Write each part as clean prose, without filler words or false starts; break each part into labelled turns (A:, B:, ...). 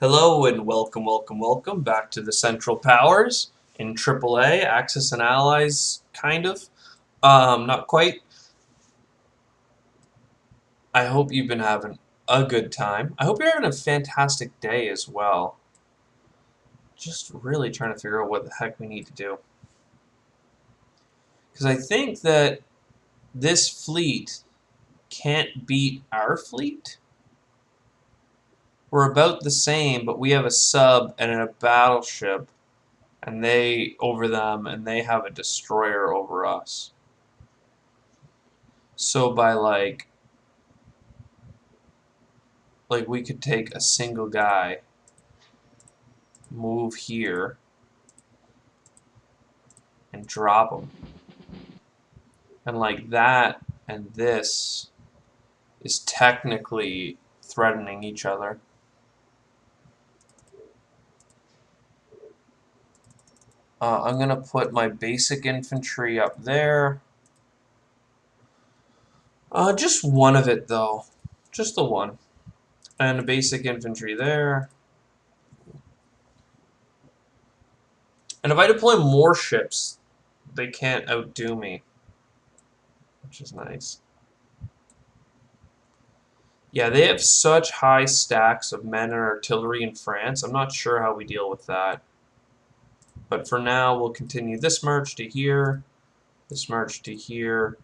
A: Hello and welcome back to the Central Powers in AAA, Axis and Allies, kind of. Not quite. I hope you've been having a good time. I hope you're having a fantastic day as well. Just really trying to figure out what the heck we need to do. Because I think that this fleet can't beat our fleet. We're about the same, but we have a sub and a battleship, and they over them, and they have a destroyer over us. So by like we could take a single guy, move here, and drop him. And like that and this is technically threatening each other. I'm going to put my basic infantry up there. Just one of it, though. Just the one. And a basic infantry there. And if I deploy more ships, they can't outdo me. Which is nice. Yeah, they have such high stacks of men and artillery in France. I'm not sure how we deal with that. But for now, we'll continue this march to here, this march to here.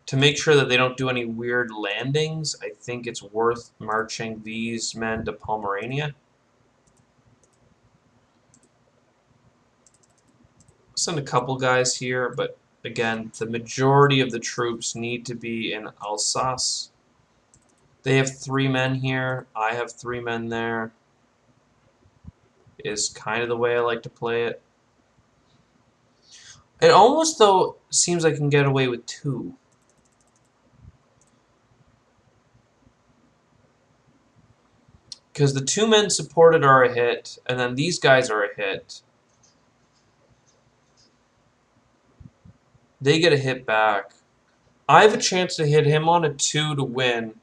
A: To make sure that they don't do any weird landings, I think it's worth marching these men to Pomerania. Send a couple guys here, but again, the majority of the troops need to be in Alsace. They have 3 men here. I have 3 men there. Is kind of the way I like to play it. It almost, though, seems I can get away with 2. Because the 2 men supported are a hit, and then these guys are a hit. They get a hit back. I have a chance to hit him on a 2 to win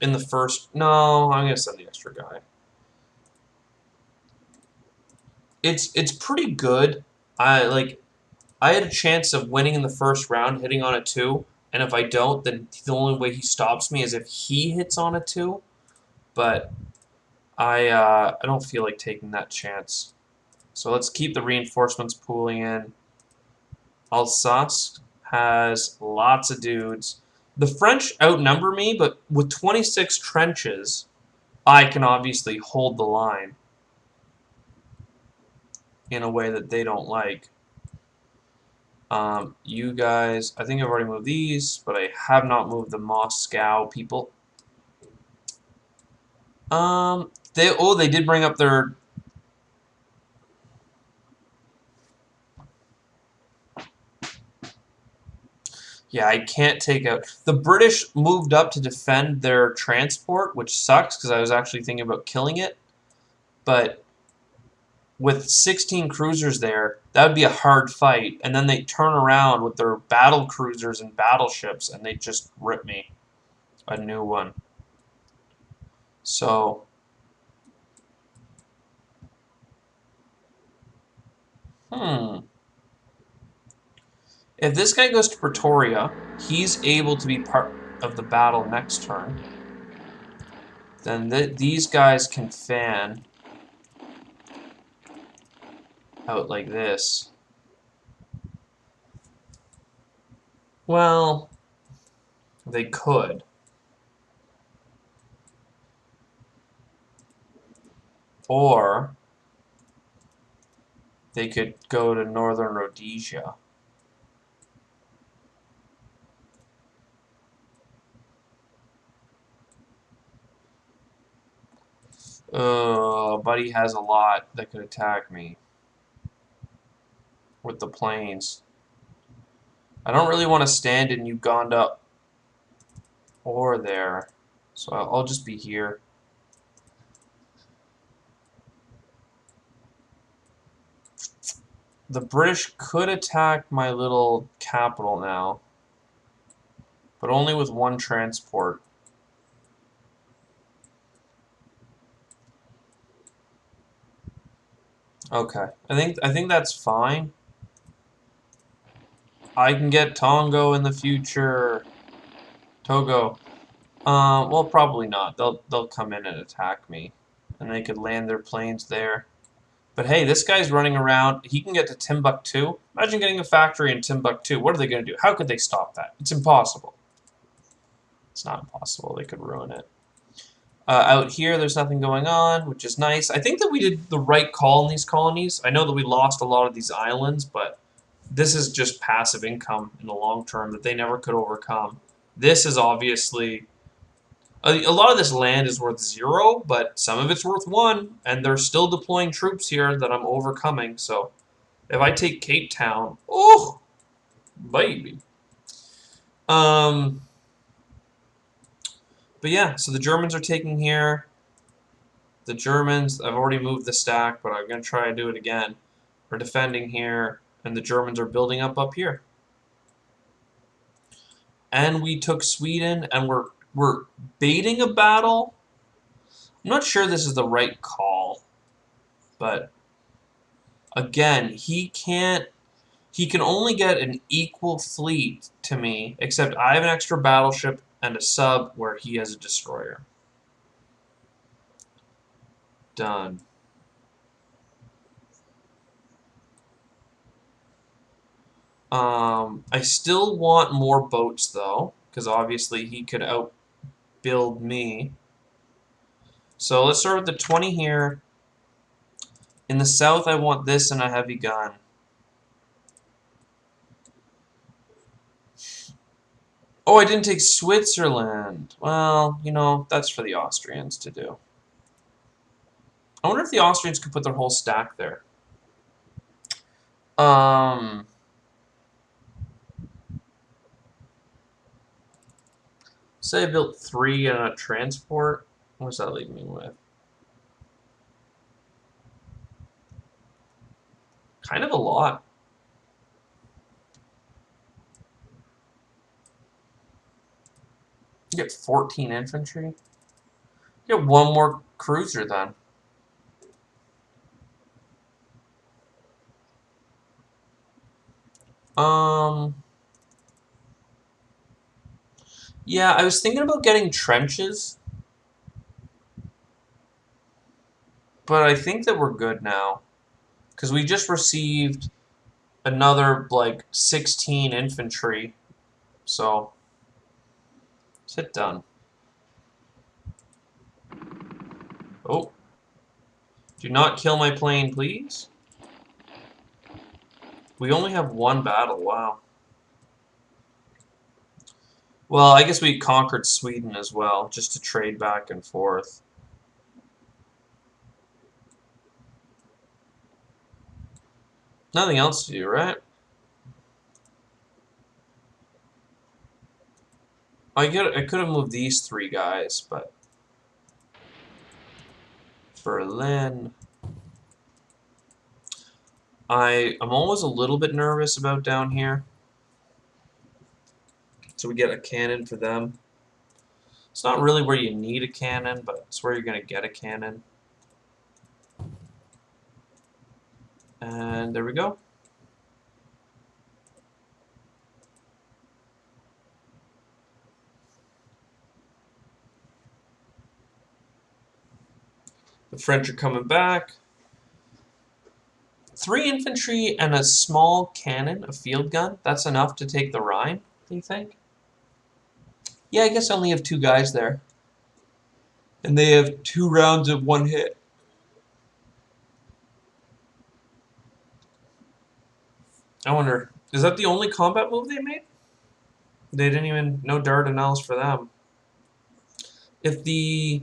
A: in the first... No, I'm going to send the extra guy. It's pretty good. I had a chance of winning in the first round, hitting on a 2, and if I don't, then the only way he stops me is if he hits on a 2. But I don't feel like taking that chance. So let's keep the reinforcements pooling in. Alsace has lots of dudes. The French outnumber me, but with 26 trenches, I can obviously hold the line in a way that they don't like. You guys, I think I've already moved these, but I have not moved the Moscow people. They did bring up their... Yeah, I can't take out... The British moved up to defend their transport, which sucks because I was actually thinking about killing it. But with 16 cruisers there, that would be a hard fight. And then they turn around with their battle cruisers and battleships, and they just rip me a new one. So... If this guy goes to Pretoria, he's able to be part of the battle next turn. Then these guys can fan out like this. Well, they could. Or they could go to northern Rhodesia. Buddy has a lot that could attack me with the planes. I don't really want to stand in Uganda or there, so I'll just be here. The British could attack my little capital now, but only with 1 transport. Okay. I think that's fine. I can get Tongo in the future. Togo. Well, probably not. They'll come in and attack me, and they could land their planes there. But hey, this guy's running around. He can get to Timbuktu. Imagine getting a factory in Timbuktu. What are they going to do? How could they stop that? It's impossible. It's not impossible. They could ruin it. Out here, there's nothing going on, which is nice. I think that we did the right call in these colonies. I know that we lost a lot of these islands, but this is just passive income in the long term that they never could overcome. This is obviously a lot of this land is worth 0, but some of it's worth 1, and they're still deploying troops here that I'm overcoming. So if I take Cape Town, oh baby. Um, but yeah, so the Germans are taking here. The Germans, I've already moved the stack, but I'm gonna try and do it again. We're defending here, and the Germans are building up here. And we took Sweden, and we're baiting a battle. I'm not sure this is the right call, but again, he can't. He can only get an equal fleet to me, except I have an extra battleship and a sub where he has a destroyer. Done. I still want more boats though, because obviously he could outbuild me. So let's start with the 20 here. In the south, I want this and a heavy gun. Oh, I didn't take Switzerland. Well, you know, that's for the Austrians to do. I wonder if the Austrians could put their whole stack there. Um, Say I built 3 in a transport. What does that leave me with? Kind of a lot. You get 14 infantry. You get 1 more cruiser then. Um, yeah, I was thinking about getting trenches, but I think that we're good now. Because we just received another, like, 16 infantry. So, sit done. Oh, do not kill my plane, please. We only have 1 battle, wow. Well, I guess we conquered Sweden as well, just to trade back and forth. Nothing else to do, right? I could have moved these 3 guys, but Berlin. I'm always a little bit nervous about down here. So we get a cannon for them. It's not really where you need a cannon, but it's where you're going to get a cannon. And there we go. The French are coming back. 3 infantry and a small cannon, a field gun. That's enough to take the Rhine, do you think? Yeah, I guess I only have 2 guys there. And they have 2 rounds of 1 hit. I wonder, is that the only combat move they made? They didn't even, no Dardanelles for them. If the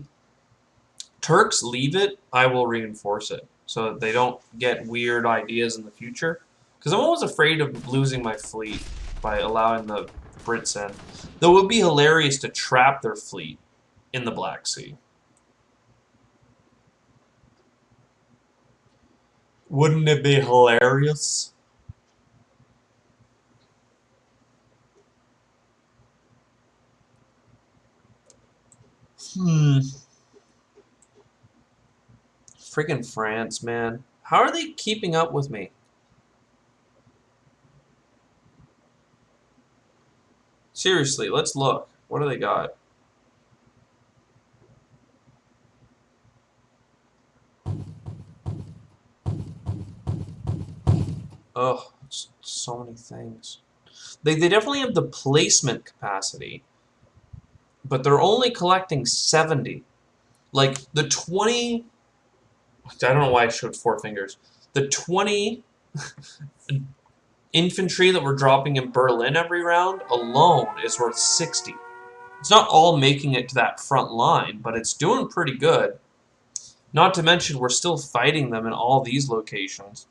A: Turks leave it, I will reinforce it so that they don't get weird ideas in the future. Because I'm always afraid of losing my fleet by allowing the Brits in. Though it would be hilarious to trap their fleet in the Black Sea. Wouldn't it be hilarious? Hmm. Friggin' France, man. How are they keeping up with me? Seriously, let's look. What do they got? Ugh, so many things. They definitely have the placement capacity, but they're only collecting 70. Like, the 20... I don't know why I showed four fingers. The 20 infantry that we're dropping in Berlin every round alone is worth 60. It's not all making it to that front line, but it's doing pretty good. Not to mention, we're still fighting them in all these locations.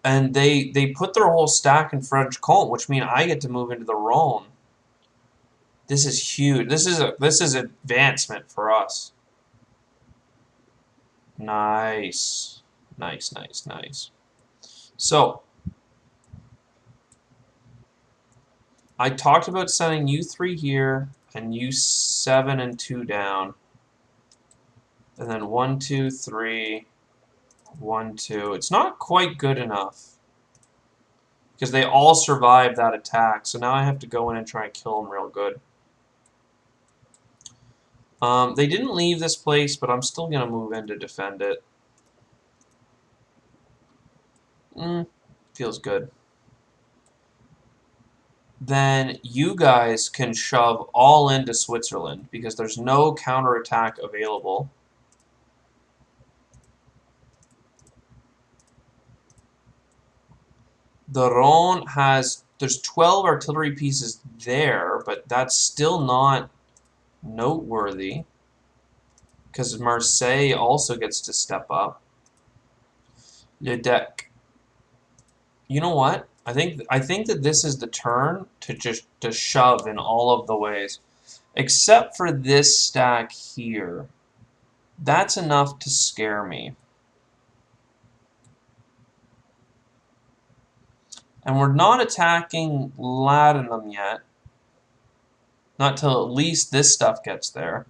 A: And they put their whole stack in French Comte, which means I get to move into the Rhone. This is huge. This is advancement for us. Nice. Nice, nice, nice. So, I talked about sending U3 here and U7 and 2 down. And then 1, 2, 3, 1, 2. It's not quite good enough. Because they all survived that attack. So now I have to go in and try and kill them real good. They didn't leave this place, but I'm still going to move in to defend it. Feels good. Then you guys can shove all into Switzerland because there's no counterattack available. The Rhone there's 12 artillery pieces there, but that's still not noteworthy because Marseille also gets to step up. Le Dec. You know what? I think that this is the turn to shove in all of the ways. Except for this stack here. That's enough to scare me. And we're not attacking Latinum yet. Not till at least this stuff gets there.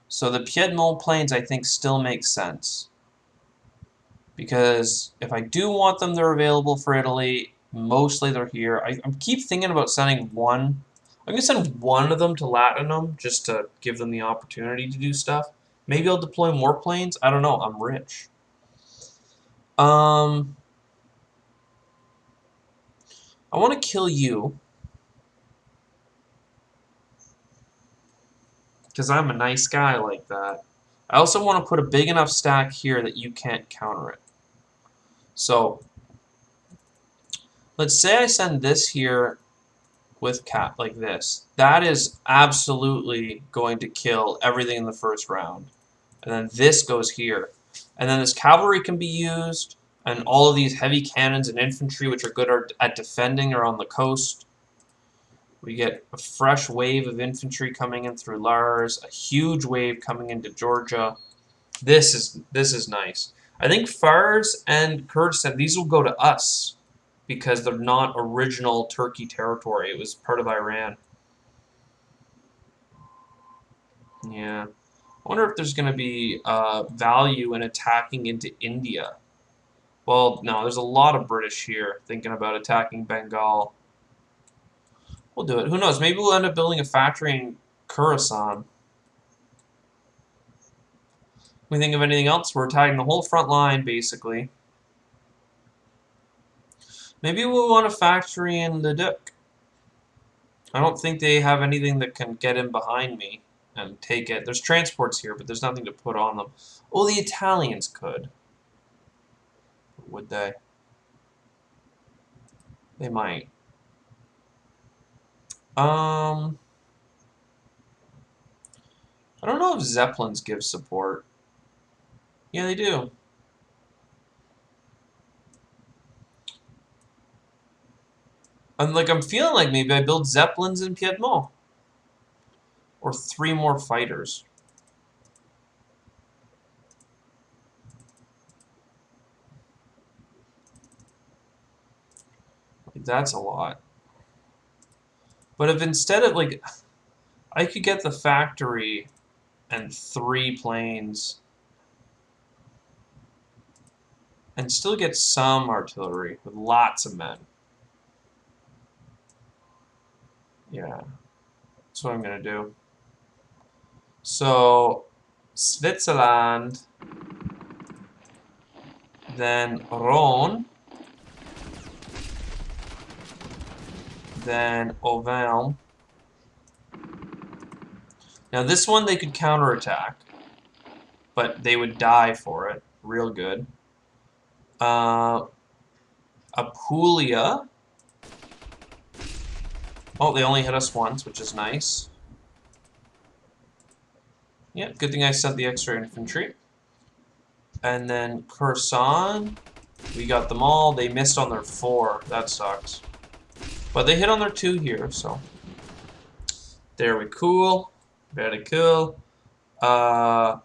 A: So the Piedmont Plains, I think, still makes sense. Because if I do want them, they're available for Italy. Mostly they're here. I keep thinking about sending one. I'm going to send one of them to Latinum just to give them the opportunity to do stuff. Maybe I'll deploy more planes. I don't know. I'm rich. I want to kill you. Because I'm a nice guy like that. I also want to put a big enough stack here that you can't counter it. So, let's say I send this here with cat like this. That is absolutely going to kill everything in the first round. And then this goes here. And then this cavalry can be used, and all of these heavy cannons and infantry, which are good at defending, are on the coast. We get a fresh wave of infantry coming in through Lars, a huge wave coming into Georgia. This is nice. I think Fars and Kurdistan, these will go to us because they're not original Turkey territory. It was part of Iran. Yeah. I wonder if there's going to be value in attacking into India. Well, no, there's a lot of British here thinking about attacking Bengal. We'll do it. Who knows? Maybe we'll end up building a factory in Khorasan. We think of anything else? We're attacking the whole front line, basically. Maybe we'll want a factory in the Duke. I don't think they have anything that can get in behind me and take it. There's transports here, but there's nothing to put on them. Oh, the Italians could. Would they? They might. I don't know if Zeppelins give support. Yeah, they do. I'm feeling like maybe I build Zeppelins in Piedmont. Or 3 more fighters. Like, that's a lot. But if instead of, like, I could get the factory and 3 planes. And still get some artillery with lots of men. Yeah, that's what I'm going to do. So, Switzerland, then Rhone, then Auvergne. Now this one they could counterattack, but they would die for it. Real good. Apulia. Oh, they only hit us once, which is nice. Yeah, good thing I sent the extra infantry. And then Kherson, we got them all. They missed on their 4. That sucks. But they hit on their 2 here, so. There we cool. Very cool. The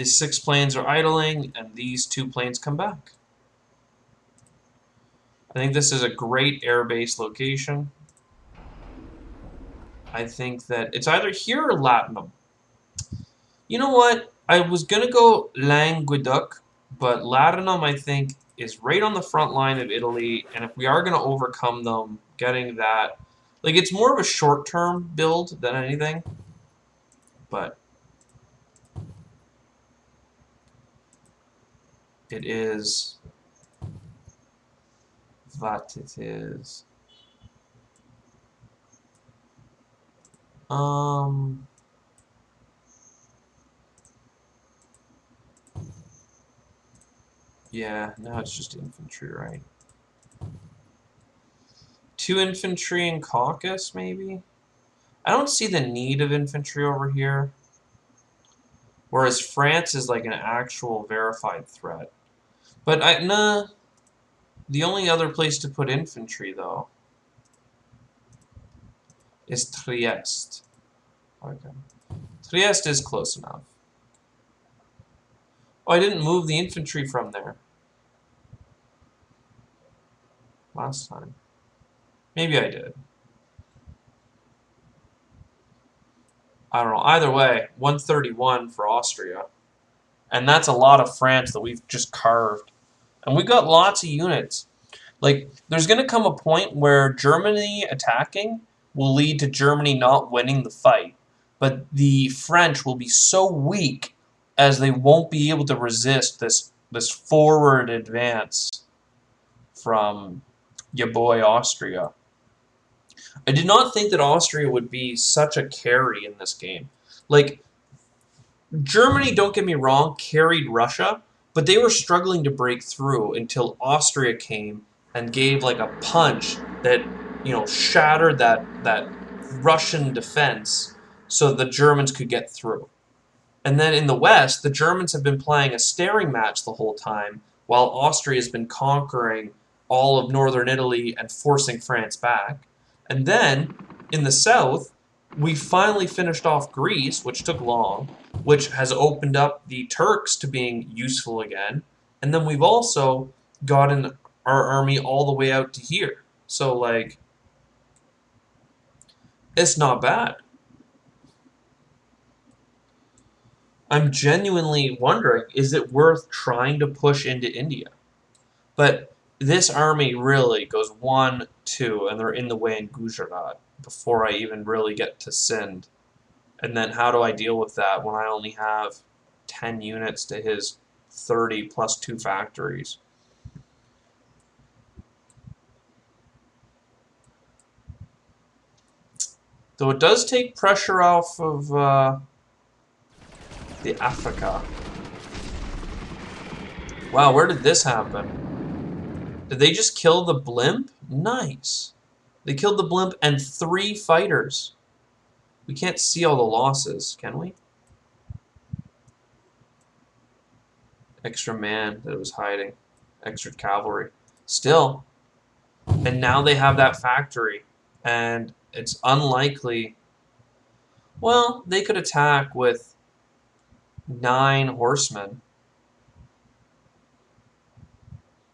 A: 6 planes are idling, and these 2 planes come back. I think this is a great airbase location. I think that it's either here or Latinum. You know what? I was going to go Languedoc, but Latinum, I think, is right on the front line of Italy, and if we are going to overcome them, getting that... Like, it's more of a short-term build than anything, but it is what it is. Yeah, now it's just infantry, right? 2 infantry in Caucasus, maybe? I don't see the need of infantry over here. Whereas France is like an actual verified threat. But nah. The only other place to put infantry, though, is Trieste. Okay. Trieste is close enough. Oh, I didn't move the infantry from there last time. Maybe I did. I don't know. Either way, 131 for Austria. And that's a lot of France that we've just carved. And we got lots of units. Like, there's going to come a point where Germany attacking will lead to Germany not winning the fight. But the French will be so weak as they won't be able to resist this forward advance from your boy Austria. I did not think that Austria would be such a carry in this game. Like, Germany, don't get me wrong, carried Russia, but they were struggling to break through until Austria came and gave like a punch that, you know, shattered that Russian defense so the Germans could get through. And then in the West, the Germans have been playing a staring match the whole time, while Austria has been conquering all of northern Italy and forcing France back. And then, in the South, we finally finished off Greece, which took long, which has opened up the Turks to being useful again. And then we've also gotten our army all the way out to here. So, like, it's not bad. I'm genuinely wondering, is it worth trying to push into India? But this army really goes 1, 2, and they're in the way in Gujarat before I even really get to Sindh. And then how do I deal with that when I only have 10 units to his 30 plus 2 factories? Though it does take pressure off of the Africa. Wow, where did this happen? Did they just kill the blimp? Nice. They killed the blimp and 3 fighters. We can't see all the losses, can we? Extra man that was hiding. Extra cavalry. Still. And now they have that factory. And it's unlikely... Well, they could attack with 9 horsemen.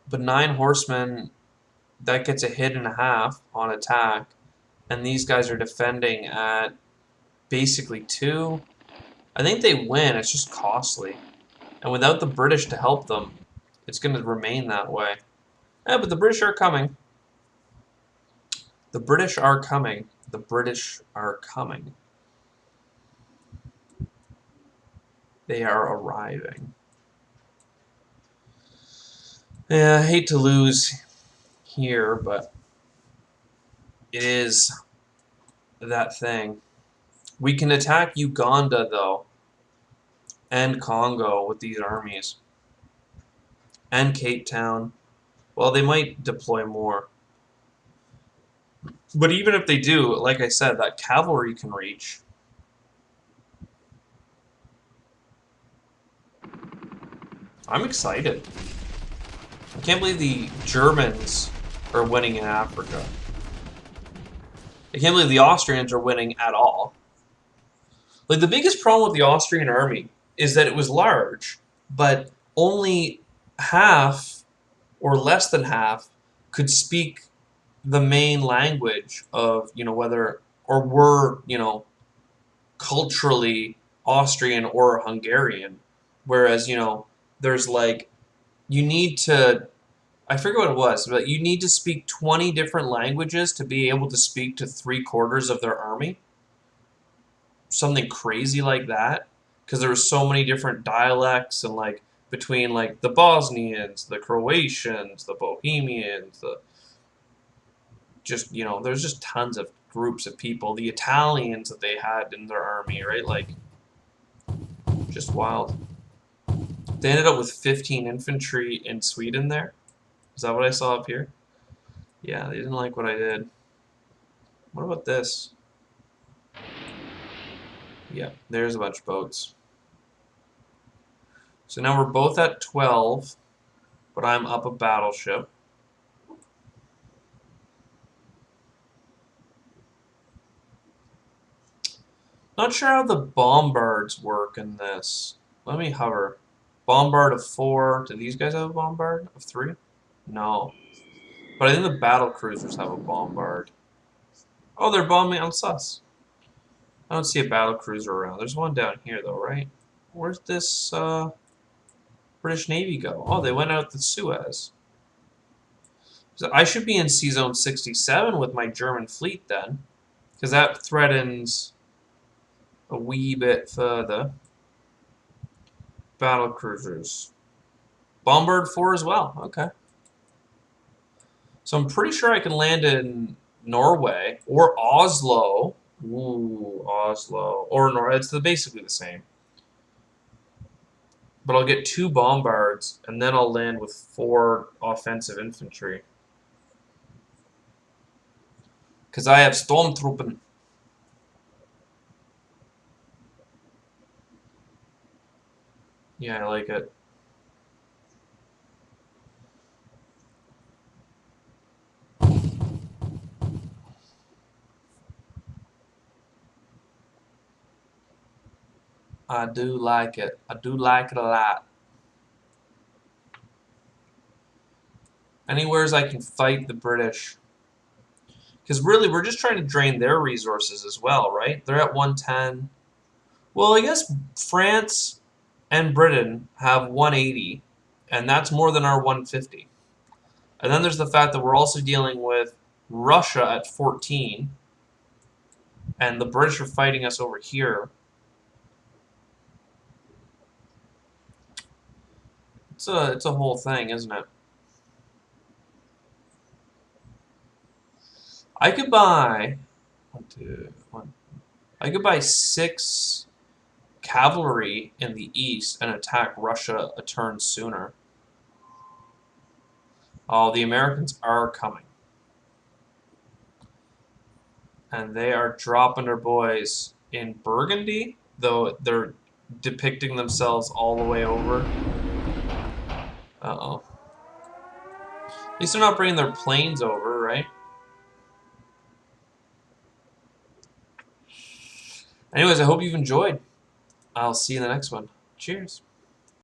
A: But 9 horsemen, that gets a hit and a half on attack. And these guys are defending at basically 2. I think they win. It's just costly. And without the British to help them, it's going to remain that way. Yeah, but the British are coming. The British are coming. The British are coming. They are arriving. Yeah, I hate to lose here, but it is that thing. We can attack Uganda, though, and Congo with these armies, and Cape Town. Well, they might deploy more. But even if they do, like I said, that cavalry can reach. I'm excited. I can't believe the Germans are winning in Africa. I can't believe the Austrians are winning at all. Like, the biggest problem with the Austrian army is that it was large, but only half or less than half could speak the main language of, whether, or were, culturally Austrian or Hungarian. Whereas, there's like, you need to, I forget what it was, but you need to speak 20 different languages to be able to speak to 3/4 of their army. Something crazy like that. Because there were so many different dialects and like between like the Bosnians, the Croatians, the Bohemians, the just, there's just tons of groups of people. The Italians that they had in their army, right? Like, just wild. They ended up with 15 infantry in Sweden there. Is that what I saw up here? Yeah, they didn't like what I did. What about this? Yeah, there's a bunch of boats. So now we're both at 12, but I'm up a battleship. Not sure how the bombards work in this. Let me hover. Bombard of 4. Do these guys have a bombard of 3? No. But I think the battle cruisers have a bombard. Oh, they're bombing on sus. I don't see a battle cruiser around. There's one down here, though, right? Where's this British Navy go? Oh, they went out the Suez. So I should be in Sea Zone 67 with my German fleet then, because that threatens a wee bit further. Battle cruisers. Bombard 4 as well. Okay. So I'm pretty sure I can land in Norway or Oslo. Ooh, Oslo. Or it's basically the same. But I'll get 2 bombards, and then I'll land with 4 offensive infantry. Because I have Stormtruppen. Yeah, I like it. I do like it. I do like it a lot. Anywheres I can fight the British. Because really, we're just trying to drain their resources as well, right? They're at 110. Well, I guess France and Britain have 180, and that's more than our 150. And then there's the fact that we're also dealing with Russia at 14, and the British are fighting us over here. It's a whole thing, isn't it? I could buy I could buy 6 cavalry in the east and attack Russia a turn sooner. Oh, the Americans are coming. And they are dropping their boys in Burgundy, though they're depicting themselves all the way over. Uh-oh. At least they're not bringing their planes over, right? Anyways, I hope you've enjoyed. I'll see you in the next one. Cheers.